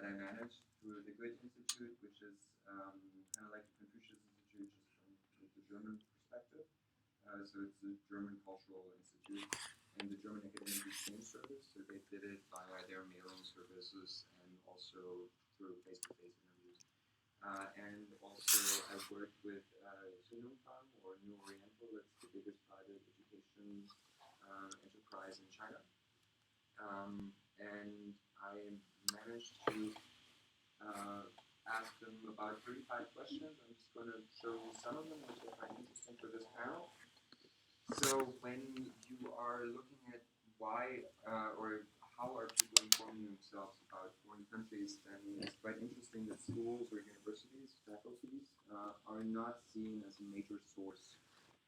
I manage through the Goethe Institute, which is kind of like the Confucius Institute, just from the German perspective. So it's the German Cultural Institute and the German Academic Exchange Service. So they did it via their mailing services and also through face-to-face interviews. And also I worked with Xinhongfang or New Oriental. That's the biggest private education enterprise in China. And I managed to ask them about 35 questions. I'm just going to show you some of them, which I find interesting for this panel. So when you are looking at why or how are people informing themselves about foreign countries, then it's quite interesting that schools or universities, faculties, are not seen as a major source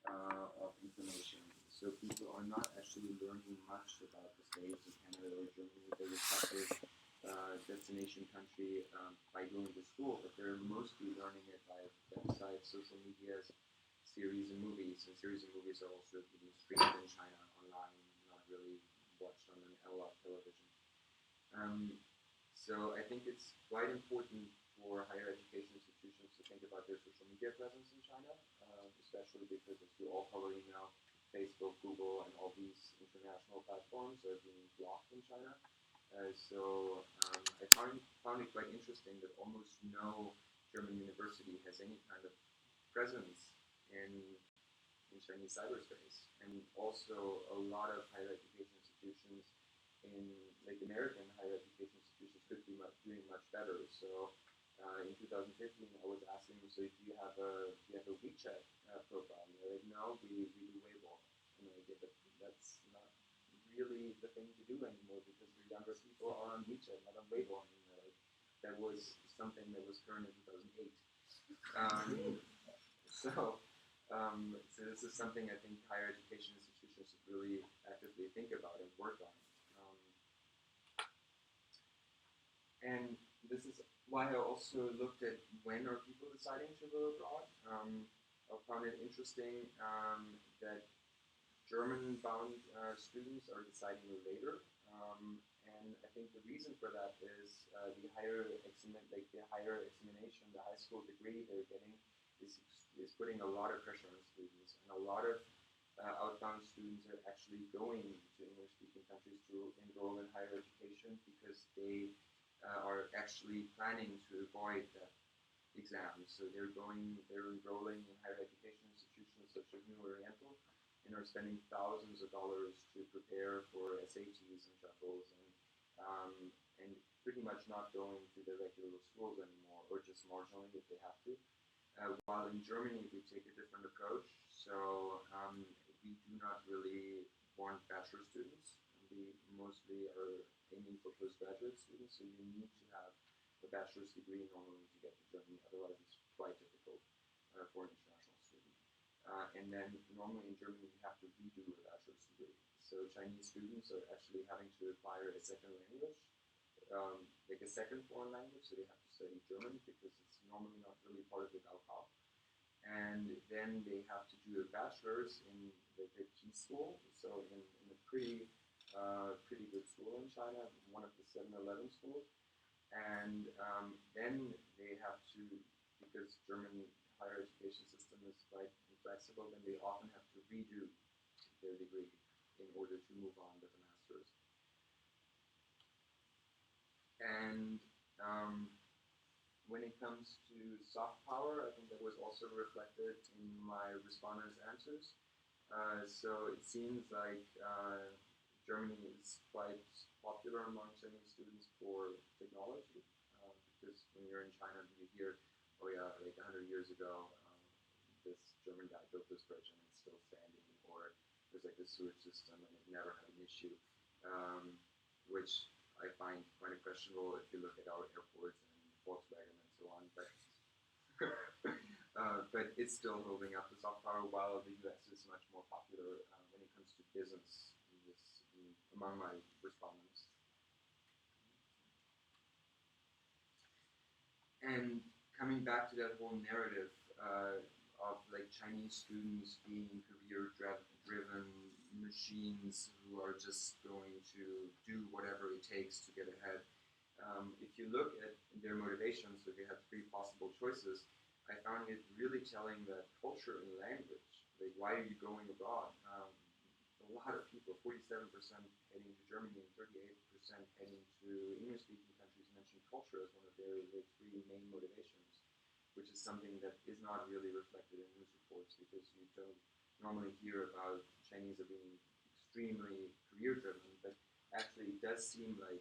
of information. So people are not actually learning much about the States or Canada or Germany, their respective destination country by going to school, but they're mostly learning it by websites, social medias, series and movies. And series and movies are also being streamed in China online, not really watched on an analog television. So I think it's quite important for higher education institutions to think about their social media presence in China, especially because, as you all probably know, Facebook, Google, and all these international platforms are being blocked in China. I found it quite interesting that almost no German university has any kind of presence in Chinese cyberspace, and also a lot of higher education institutions in like American higher education institutions could be doing much better. So in 2015, I was asking them, so do you have a WeChat profile? And they're like, no, we do Weibo. And I get that that's not really the thing to do anymore because the younger people are on WeChat, not on Weibo anymore. Like, that was something that was current in 2008. So this is something I think higher education institutions should really actively think about and work on. And this is why I also looked at when are people deciding to go abroad. I found it interesting that German-bound students are deciding later, and I think the reason for that is the higher examination, the high school degree they're getting is putting a lot of pressure on students, and a lot of outbound students are actually going to English-speaking countries to enroll in higher education because they are actually planning to avoid that exam. So they're enrolling in higher education institutions such as New Oriental, and are spending thousands of dollars to prepare for SATs and TOEFLs, and pretty much not going to the regular schools anymore, or just marginally if they have to. While in Germany we take a different approach, so we do not really want bachelor students. We mostly are aiming for postgraduate students, so you need to have a bachelor's degree normally to get to Germany, otherwise it's quite difficult for an international student. And then normally in Germany you have to redo a bachelor's degree. So Chinese students are actually having to acquire a second language, like a second foreign language, so they have to study German because it's normally not really part of the Gaokao. And then they have to do a bachelor's in the key school, so in a pretty good school in China, one of the 7-Eleven schools. And then they have to, because German higher education system is quite inflexible, then they often have to redo their degree in order to move on with a master's. And when it comes to soft power, I think that was also reflected in my respondents' answers. So it seems like Germany is quite popular among Chinese students for technology, because when you're in China, you hear, oh yeah, like 100 years ago, this German guy built this bridge and it's still standing, or there's like this sewage system and it never had an issue, which I find quite questionable if you look at our airports and Volkswagen and so on, but it's still holding up the soft power, while the US is much more popular when it comes to business among my respondents. And coming back to that whole narrative of like Chinese students being career-driven machines who are just going to do whatever it takes to get ahead, if you look at their motivations, so they have three possible choices. I found it really telling that culture and language, like why are you going abroad? A lot of people, 47% heading to Germany and 38% heading to English-speaking countries, mentioned culture as one of their three main motivations, which is something that is not really reflected in news reports because you don't normally hear about Chinese as being extremely career-driven, but actually it does seem like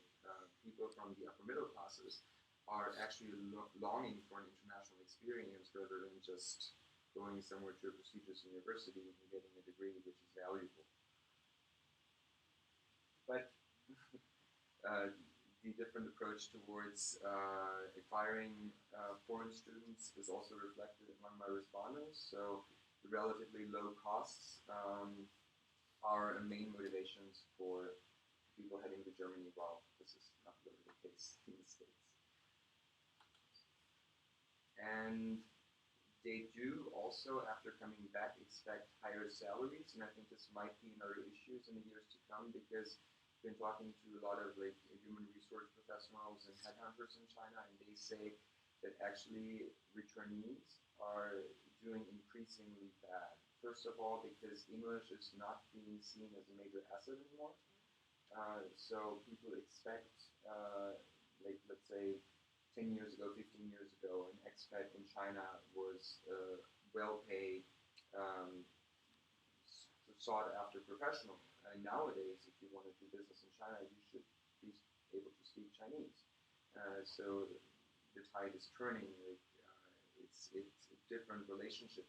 people from the upper middle classes are actually longing for an international experience rather than just going somewhere to a prestigious university and getting a degree which is valuable. But the different approach towards acquiring foreign students is also reflected among my respondents. So the relatively low costs are a main motivations for people heading to Germany. Well, this is not really the case in the States. And they do also, after coming back, expect higher salaries, and I think this might be another issue in the years to come because I've been talking to a lot of like human resource professionals and headhunters in China, and they say that actually returnees are doing increasingly bad. First of all, because English is not being seen as a major asset anymore. So people expect, like let's say, 10 years ago, 15 years ago, an expat in China was well-paid, um, sought-after professional. And nowadays, if you want to do business in China, you should be able to speak Chinese. So the tide is turning. Like, it's a different relationship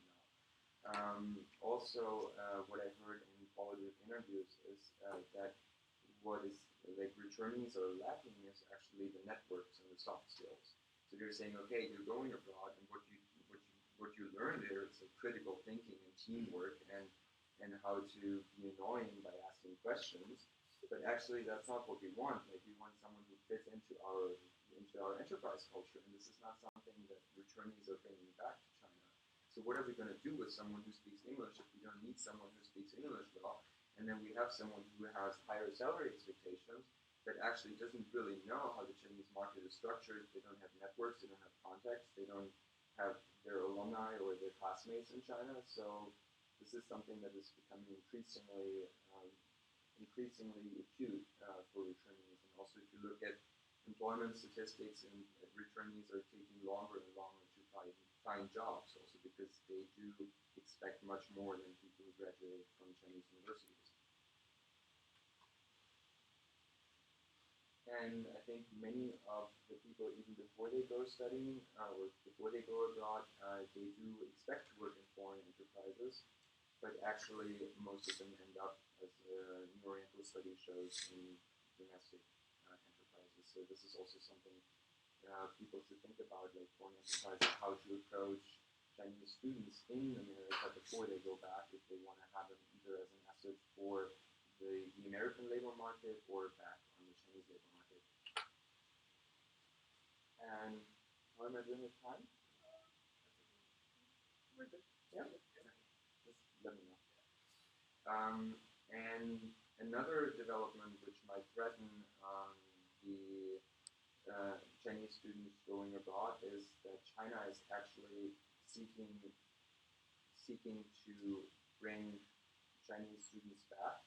now. Also, what I heard in qualitative interviews is that what is like returnees are lacking is actually the networks and the soft skills. So they're saying, okay, you're going abroad, and what you learn there is like critical thinking and teamwork and how to be annoying by asking questions. But actually, that's not what we want. Like we want someone who fits into our enterprise culture, and this is not something that returnees are bringing back to China. So what are we going to do with someone who speaks English if we don't need someone who speaks English well? And then we have someone who has higher salary expectations that actually doesn't really know how the Chinese market is structured. They don't have networks, they don't have contacts, they don't have their alumni or their classmates in China. So this is something that is becoming increasingly acute for returnees. And also if you look at employment statistics, and returnees are taking longer and longer to find jobs, also because they do expect much more than people who graduate from Chinese universities. And I think many of the people, even before they go studying or before they go abroad, they do expect to work in foreign enterprises, but actually most of them end up, as New Oriental study shows, in domestic enterprises. So this is also something people should think about, like foreign enterprises, how to approach Chinese students in America before they go back, if they want to have them either as an asset for the American labor market or back on the Chinese labor market. And how am I doing with time? We're good. Yeah? Just let me know. And another development which might threaten the Chinese students going abroad is that China is actually seeking to bring Chinese students back.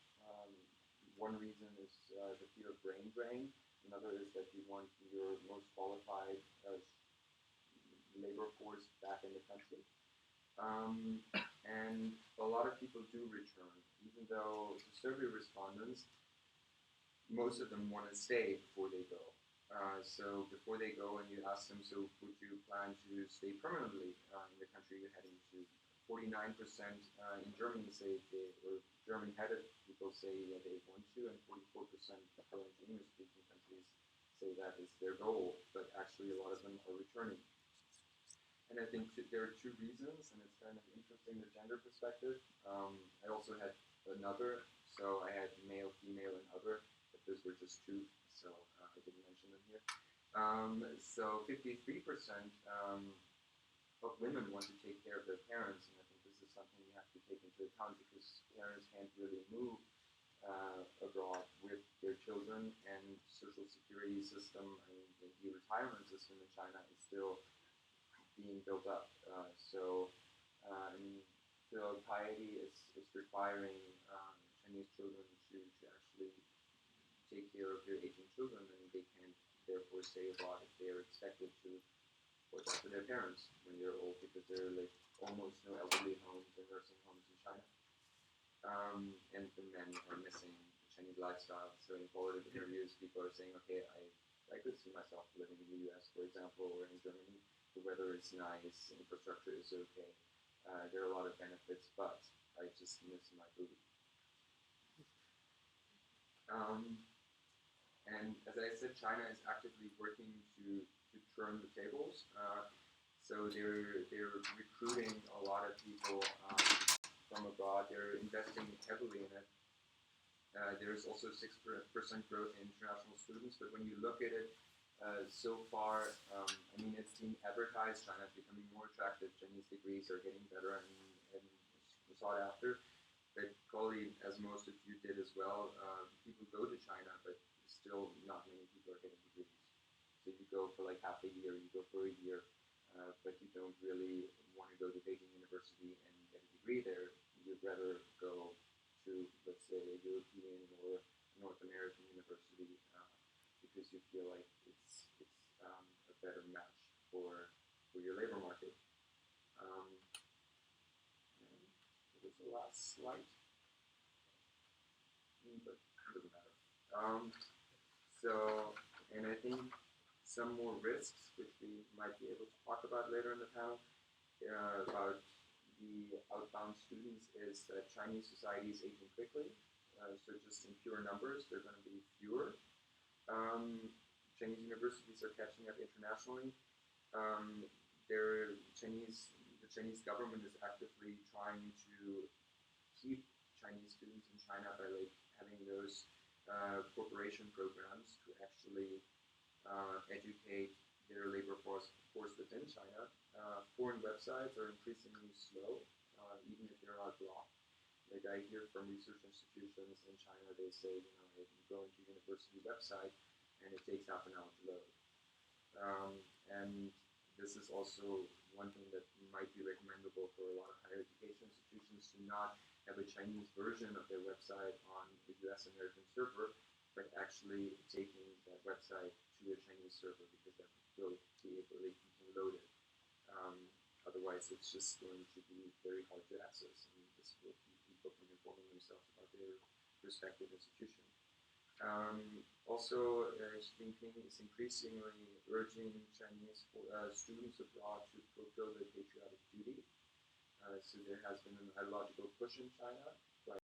One reason is the fear of brain drain. Another is that you want your most qualified labor force back in the country. And a lot of people do return, even though the survey respondents, most of them want to stay before they go. So before they go and you ask them, so would you plan to stay permanently in the country you're heading to? 49% in Germany say or German-headed people say that they want to, and 44% current English-speaking countries say that is their goal, but actually a lot of them are returning. And I think there are two reasons, and it's kind of interesting, the gender perspective. I also had another, so I had male, female, and other, but those were just two, so I didn't mention them here. So 53% of women want to take care of their parents, and I think this is something you have to take into account because parents can't really move abroad with their children, and social security system and the retirement system in China is still being built up. I mean, filial piety is requiring Chinese children to actually take care of their aging children, and they can't therefore stay abroad if they are expected to look after their parents when they're old, because there are like almost no elderly homes or nursing homes in China. And the men are missing the Chinese lifestyle. So in political interviews, people are saying, okay, I could see myself living in the US, for example, or in Germany. The weather is nice, infrastructure is okay. There are a lot of benefits, but I just miss my food. And as I said, China is actively working to turn the tables. So they're recruiting a lot of people from abroad. They're investing heavily in it. There's also 6% growth in international students, but when you look at it so far, I mean, it's being advertised. China is becoming more attractive. Chinese degrees are getting better and sought after. But probably, as most of you did as well, people go to China, but still not many people are getting degrees. So you go for like half a year, you go for a year, but you don't really want to go to Beijing University and get a degree there. You'd rather go to, let's say, a European or North American university because you feel like it's a better match for your labor market. What was the last slide? But it doesn't matter. And I think some more risks, which we might be able to talk about later in the panel, about the outbound students, is that Chinese society is aging quickly. So just in pure numbers, they're going to be fewer. Chinese universities are catching up internationally. The Chinese government is actively trying to keep Chinese students in China by like having those corporation programs to actually educate their labor force within China. Foreign websites are increasingly slow, even if they're not blocked. Like I hear from research institutions in China, they say, you know, you go into a university website and it takes half an hour to load. And this is also one thing that might be recommendable for a lot of higher education institutions, to not have a Chinese version of their website on the US American server, but actually taking that website to a Chinese server, because that will be able, they can load it. Otherwise, it's just going to be very hard to access, and this will keep people from informing themselves about their respective institution. Also, Xi Jinping is increasingly urging Chinese students abroad to fulfill their patriotic duty. So there has been an ideological push in China